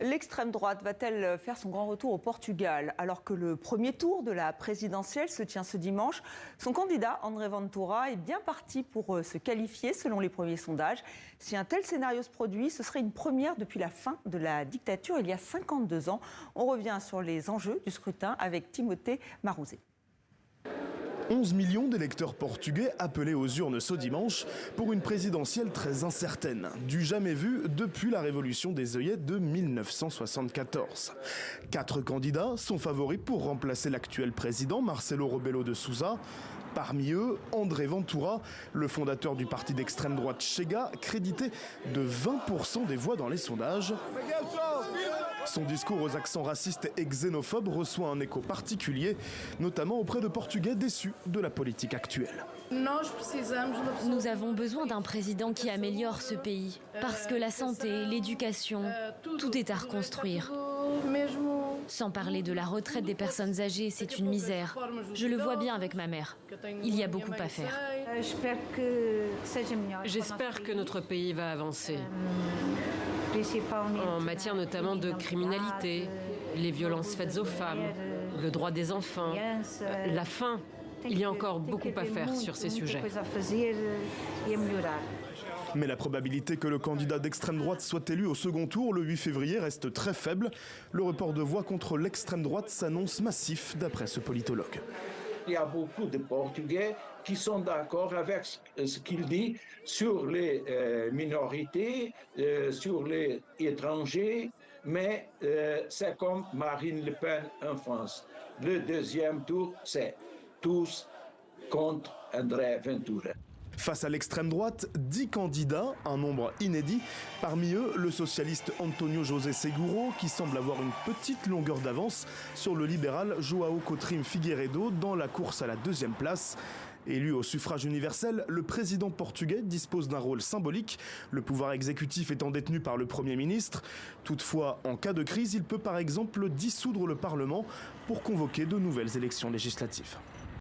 L'extrême droite va-t-elle faire son grand retour au Portugal? Alors que le premier tour de la présidentielle se tient ce dimanche, son candidat André Ventura est bien parti pour se qualifier selon les premiers sondages. Si un tel scénario se produit, ce serait une première depuis la fin de la dictature il y a 52 ans. On revient sur les enjeux du scrutin avec Timothée Marouzet. 11 millions d'électeurs portugais appelés aux urnes ce dimanche pour une présidentielle très incertaine, du jamais vu depuis la révolution des œillettes de 1974. 4 candidats sont favoris pour remplacer l'actuel président Marcelo Rebelo de Sousa. Parmi eux, André Ventura, le fondateur du parti d'extrême droite Chega, crédité de 20% des voix dans les sondages. Son discours aux accents racistes et xénophobes reçoit un écho particulier, notamment auprès de Portugais déçus de la politique actuelle. Nous avons besoin d'un président qui améliore ce pays, parce que la santé, l'éducation, tout est à reconstruire. Sans parler de la retraite des personnes âgées, c'est une misère. Je le vois bien avec ma mère. Il y a beaucoup à faire. J'espère que notre pays va avancer. En matière notamment de criminalité, les violences faites aux femmes, le droit des enfants, la faim. Il y a encore beaucoup à faire sur ces sujets. Mais la probabilité que le candidat d'extrême droite soit élu au second tour le 8 février reste très faible. Le report de voix contre l'extrême droite s'annonce massif d'après ce politologue. Il y a beaucoup de Portugais qui sont d'accord avec ce qu'il dit sur les minorités, sur les étrangers, mais c'est comme Marine Le Pen en France. Le deuxième tour, c'est tous contre André Ventura. Face à l'extrême droite, 10 candidats, un nombre inédit. Parmi eux, le socialiste Antonio José Seguro, qui semble avoir une petite longueur d'avance sur le libéral João Coutrinho Figueiredo dans la course à la 2e place. Élu au suffrage universel, le président portugais dispose d'un rôle symbolique, le pouvoir exécutif étant détenu par le Premier ministre. Toutefois, en cas de crise, il peut par exemple dissoudre le Parlement pour convoquer de nouvelles élections législatives.